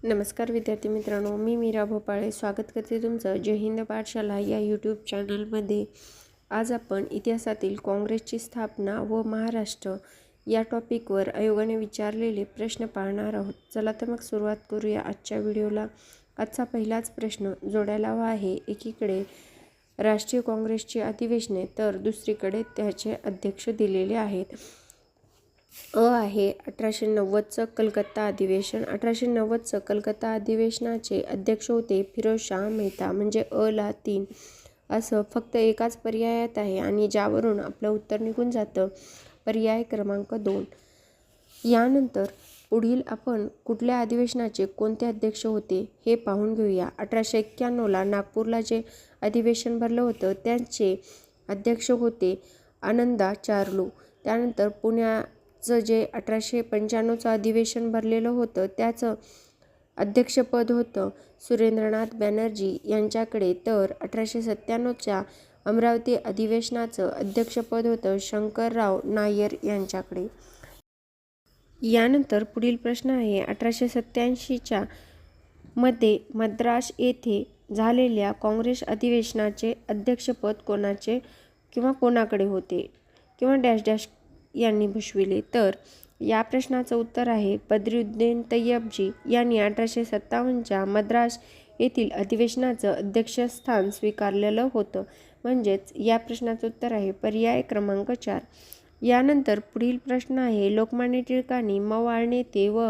नमस्कार विद्यार्थी मित्रांनो, मी मीरा भोपाळे स्वागत करते तुमचं जय हिंद पाठशाला या यूट्यूब चॅनलमध्ये। आज आपण इतिहासातील काँग्रेसची स्थापना व महाराष्ट्र या टॉपिकवर आयोगाने विचारलेले प्रश्न पाहणार आहोत। चला तर मग सुरुवात करूया आजच्या व्हिडिओला। आजचा पहिलाच प्रश्न जोडायला हवा आहे। एकीकडे राष्ट्रीय काँग्रेसची अधिवेशने तर दुसरीकडे त्याचे अध्यक्ष दिलेले आहेत। आहे 1890चं कलकत्ता अधिवेशन। 1890चं कलकत्ता अधिवेशनाचे अध्यक्ष होते फिरोजशाह मेहता, म्हणजे ला 3 असं फक्त एकाच पर्यायात आहे आणि ज्यावरून आपलं उत्तर निघून जातं। पर्याय क्रमांक 2। यानंतर पुढील आपण कुठल्या अधिवेशनाचे कोणते अध्यक्ष होते हे पाहून घेऊया। 1891ला नागपूरला जे अधिवेशन भरलं होतं त्याचे अध्यक्ष होते आनंदाचार्लू। त्यानंतर पुण्याचं जे 1895चं अधिवेशन भरलेलं होतं त्याचं अध्यक्षपद होतं सुरेंद्रनाथ बॅनर्जी यांच्याकडे, तर 1897च्या अमरावती अधिवेशनाचं अध्यक्षपद होतं शंकरराव नायर यांच्याकडे। यानंतर पुढील प्रश्न आहे 1887च्या मध्ये मद्रास येथे झालेल्या काँग्रेस अधिवेशनाचे अध्यक्षपद कोणाचे किंवा कोणाकडे होते किंवा डॅश डॅश यांनी भूषविले, तर या प्रश्नाचं उत्तर आहे बद्रुद्दीन तय्यबजी यांनी 1857च्या मद्रास येथील अधिवेशनाचं अध्यक्षस्थान स्वीकारलेलं होतं। म्हणजेच या प्रश्नाचं उत्तर आहे पर्याय क्रमांक 4। यानंतर पुढील प्रश्न आहे लोकमान्य टिळकांनी मवाळ नेते व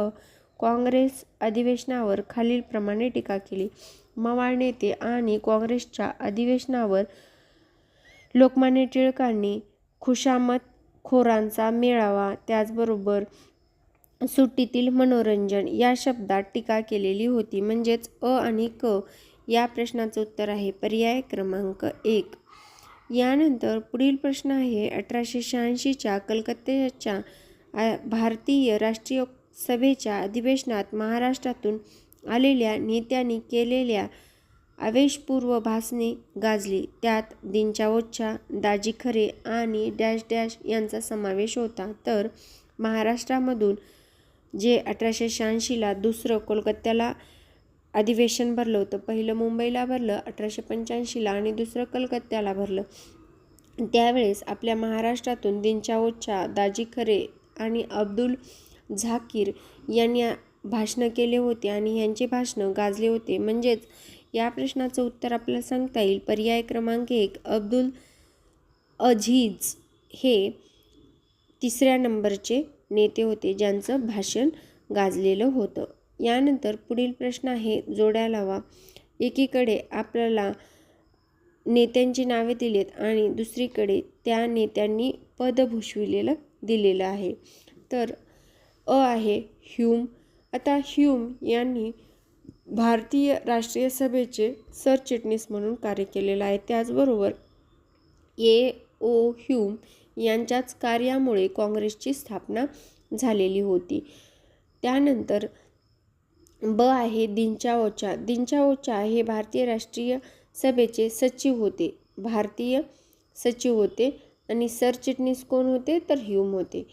काँग्रेस अधिवेशनावर खालीलप्रमाणे टीका केली। मवाळ नेते आणि काँग्रेसच्या अधिवेशनावर लोकमान्य टिळकांनी खुशामतखोरांचा मेळावा, त्याचबरोबर सुट्टीतील मनोरंजन या शब्दात टीका केलेली होती। म्हणजेच आणि क या प्रश्नाचं उत्तर आहे पर्याय क्रमांक 1। यानंतर पुढील प्रश्न आहे 1886च्या कलकत्त्याच्या भारतीय राष्ट्रीय सभेच्या अधिवेशनात महाराष्ट्रातून आलेल्या नेत्यांनी केलेल्या आवेशपूर्व भाषणे गाजली। त्यात दीनच्याओच्या, दाजी खरे आणि डॅश डॅश यांचा समावेश होता। तर महाराष्ट्रामधून जे 1886ला दुसरं कोलकात्याला अधिवेशन भरलं होतं, पहिलं मुंबईला भरलं 1885ला आणि दुसरं कलकत्त्याला भरलं, त्यावेळेस आपल्या महाराष्ट्रातून दीनच्याओच्या, दाजी खरे आणि अब्दुल झाकीर यांनी भाषणं केले होते आणि यांचे भाषणं गाजले होते। म्हणजेच या प्रश्नाचं उत्तर आपल्याला सांगता येईल पर्याय क्रमांक 1 अब्दुल अझीज हे 3ऱ्या नंबरचे नेते होते ज्यांचं भाषण गाजलेलं होतं। यानंतर पुढील प्रश्न आहे जोडायला हवा। एकीकडे आपल्याला नेत्यांची नावे दिलेत आणि दुसरीकडे त्या नेत्यांनी पद भूषविलेलं दिलेलं आहे। तर आहे ह्यूम। आता ह्यूम यांनी भारतीय राष्ट्रीय सभेचे सरचिटणीस म्हणून कार्य केलेलं आहे। त्याचबरोबर ह्यूम यांच्याच कार्यामुळे काँग्रेसची स्थापना झालेली होती। त्यानंतर आहे दीनच्याओच्या। दीनच्याओच्या हे भारतीय राष्ट्रीय सभेचे सचिव होते, भारतीय सचिव होते आणि सरचिटणीस कोण होते तर ह्यूम होते।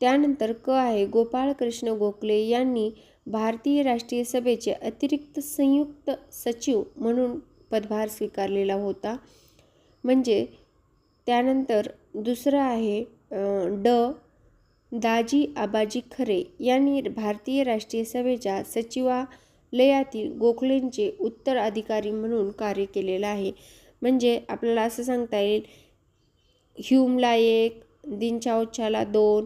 त्यानंतर आहे गोपाळकृष्ण गोखले यांनी भारतीय राष्ट्रीय सभेचे अतिरिक्त संयुक्त सचिव म्हणून पदभार स्वीकारलेला होता। म्हणजे त्यानंतर दुसरं आहे दाजी आबाजी खरे यांनी भारतीय राष्ट्रीय सभेच्या सचिवालयातील गोखलेंचे उत्तराधिकारी म्हणून कार्य केलेलं आहे। म्हणजे आपल्याला असं सांगता येईल ह्यूमला 1, दीनच्याओच्याला 2,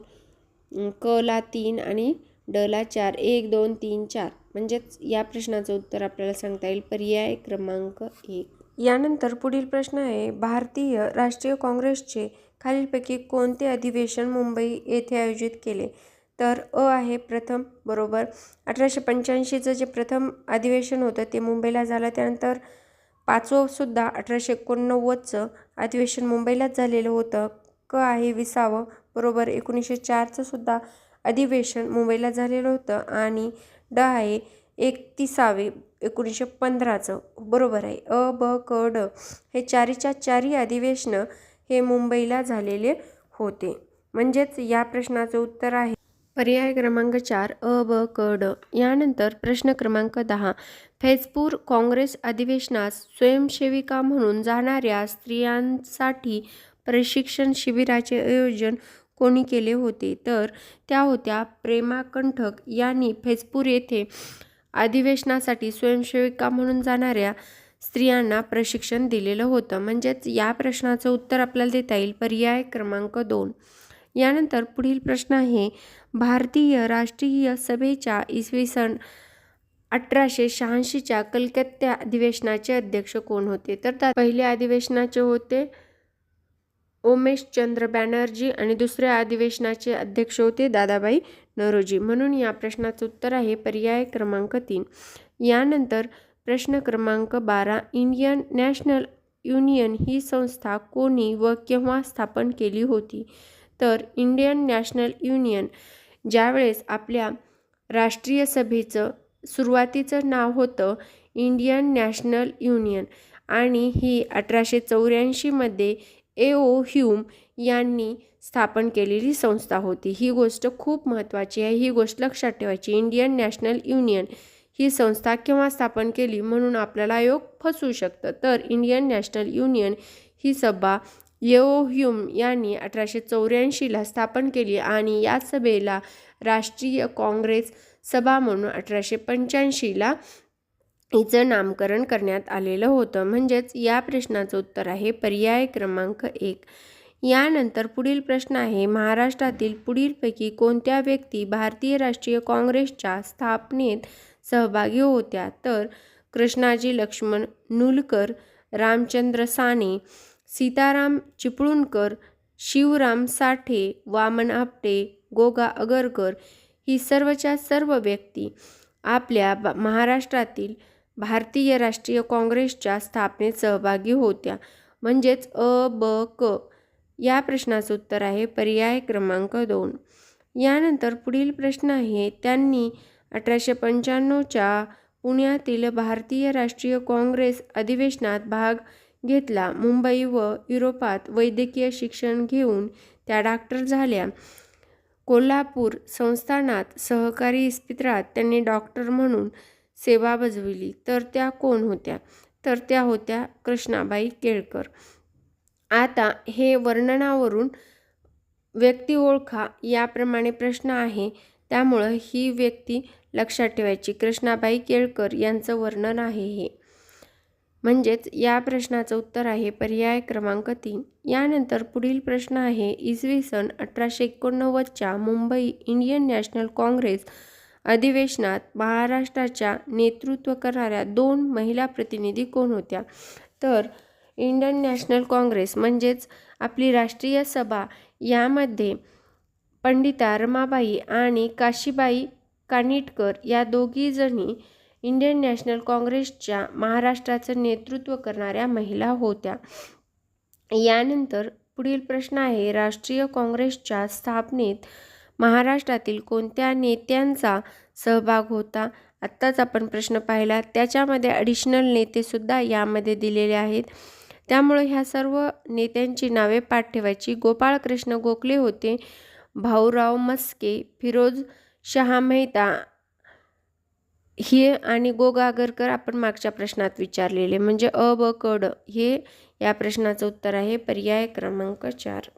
ला 3 आणि ला 4, 1 2 3 4। म्हणजेच या प्रश्नाचं उत्तर आपल्याला सांगता येईल पर्याय क्रमांक 1। यानंतर पुढील प्रश्न आहे भारतीय राष्ट्रीय काँग्रेसचे खालीलपैकी कोणते अधिवेशन मुंबई येथे आयोजित केले, तर आहे प्रथम, बरोबर 1885चं जे प्रथम अधिवेशन होतं ते मुंबईला झालं। त्यानंतर 5वं सुद्धा 1889चं अधिवेशन मुंबईलाच झालेलं होतं। आहे 20वं, बरोबर 1904चं सुद्धा अधिवेशन मुंबईला झालेलं होतं आणि आहे 31वे 1915चं, बरोबर आहे ब क ड हे 4च्या 4 अधिवेशनं हे मुंबईला झालेले होते। म्हणजेच या प्रश्नाचं उत्तर आहे पर्याय क्रमांक 4 अ, ब, क, ड. यानंतर प्रश्न क्रमांक 10. फैजपूर काँग्रेस अधिवेशनास स्वयंसेविका म्हणून जाणाऱ्या स्त्रियांसाठी प्रशिक्षण शिबिराचे आयोजन कोणी केले होते? तर त्या होत्या प्रेमा कंठक यांनी फैजपूर येथे अधिवेशनासाठी स्वयंसेविका म्हणून जाणाऱ्या स्त्रियांना प्रशिक्षण दिलेलं होतं. म्हणजेच या प्रश्नाचं उत्तर आपल्याला देता येईल पर्याय क्रमांक 2. यानंतर पुढील प्रश्न आहे, भारतीय राष्ट्रीय सभेच्या इसवी सन 1886च्या कलकत्ता अधिवेशनाचे अध्यक्ष कोण होते? तर पहिल्या अधिवेशनाचे होते उमेशचंद्र बॅनर्जी आणि दुसऱ्या अधिवेशनाचे अध्यक्ष होते दादाभाई नौरोजी. म्हणून या प्रश्नाचं उत्तर आहे पर्याय क्रमांक 3. यानंतर प्रश्न क्रमांक 12. इंडियन नॅशनल युनियन ही संस्था कोणी व केव्हा स्थापन केली होती? तर इंडियन नॅशनल युनियन ज्यावेळेस आपल्या राष्ट्रीय सभेचं सुरुवातीचं नाव होतं इंडियन नॅशनल युनियन आणि ही 1884मध्ये ए.ओ. ह्यूम यांनी स्थापन केलेली संस्था होती. ही गोष्ट खूप महत्त्वाची आहे. ही गोष्ट लक्षात ठेवायची. इंडियन नॅशनल युनियन ही संस्था केव्हा स्थापन केली म्हणून आपल्याला योग फसू शकतं. तर इंडियन नॅशनल युनियन ही सभा ए.ओ. ह्यूम यांनी 1884ला स्थापन केली आणि या सभेला राष्ट्रीय काँग्रेस सभा म्हणून 1885ला हिचं नामकरण करण्यात आलेलं होतं. म्हणजेच या प्रश्नाचं उत्तर आहे पर्याय क्रमांक 1. यानंतर पुढील प्रश्न आहे, महाराष्ट्रातील पुढीलपैकी कोणत्या व्यक्ती भारतीय राष्ट्रीय काँग्रेसच्या स्थापनेत सहभागी होत्या? तर कृष्णाजी लक्ष्मण नुलकर, रामचंद्र साने, सीताराम चिपळूणकर, शिवराम साठे, वामन आपटे, गोगा अगरकर ही सर्वच्या सर्व व्यक्ती आपल्या महाराष्ट्रातील भारतीय राष्ट्रीय काँग्रेसच्या स्थापनेत सहभागी होत्या. म्हणजेच अ, ब, क या प्रश्नाचं उत्तर आहे पर्याय क्रमांक 2. यानंतर पुढील प्रश्न आहे, त्यांनी 1895च्या पुण्यातील भारतीय राष्ट्रीय काँग्रेस अधिवेशनात भाग घेतला. मुंबई व युरोपात वैद्यकीय शिक्षण घेऊन त्या डॉक्टर झाल्या. कोल्हापूर संस्थानात सहकारी इस्पितळात त्यांनी डॉक्टर म्हणून सेवा बजावली. तर त्या कोण होत्या? तर त्या होत्या कृष्णाबाई केळकर. आता हे वर्णनावरून व्यक्ती ओळखा याप्रमाणे प्रश्न आहे, त्यामुळं ही व्यक्ती लक्षात ठेवायची. कृष्णाबाई केळकर यांचं वर्णन आहे हे. म्हणजेच या प्रश्नाचं उत्तर आहे पर्याय क्रमांक 3. यानंतर पुढील प्रश्न आहे, इसवी सन 1889च्या मुंबई इंडियन नॅशनल काँग्रेस अधिवेशनात महाराष्ट्राच्या नेतृत्व करणाऱ्या 2 महिला प्रतिनिधी कोण होत्या? तर इंडियन नॅशनल काँग्रेस म्हणजेच आपली राष्ट्रीय सभा यामध्ये पंडिता रमाबाई आणि काशीबाई कानिटकर या दोघी जणी इंडियन नॅशनल काँग्रेसच्या महाराष्ट्राचं नेतृत्व करणाऱ्या महिला होत्या. यानंतर पुढील प्रश्न आहे, राष्ट्रीय काँग्रेसच्या स्थापनेत महाराष्ट्रातील कोणत्या नेत्यांचा सहभाग होता? आत्ताच आपण प्रश्न पाहिला, त्याच्यामध्ये ॲडिशनल नेतेसुद्धा यामध्ये दिलेले आहेत. त्यामुळे ह्या सर्व नेत्यांची नावे पाठ ठेवायची. गोपाळकृष्ण गोखले होते, भाऊराव मस्के, फिरोज शाह मेहता हे आणि गोगा आगरकर आपण मागच्या प्रश्नात विचारलेले. म्हणजे अ, ब, क, ड हे या प्रश्नाचं उत्तर आहे पर्याय क्रमांक 4.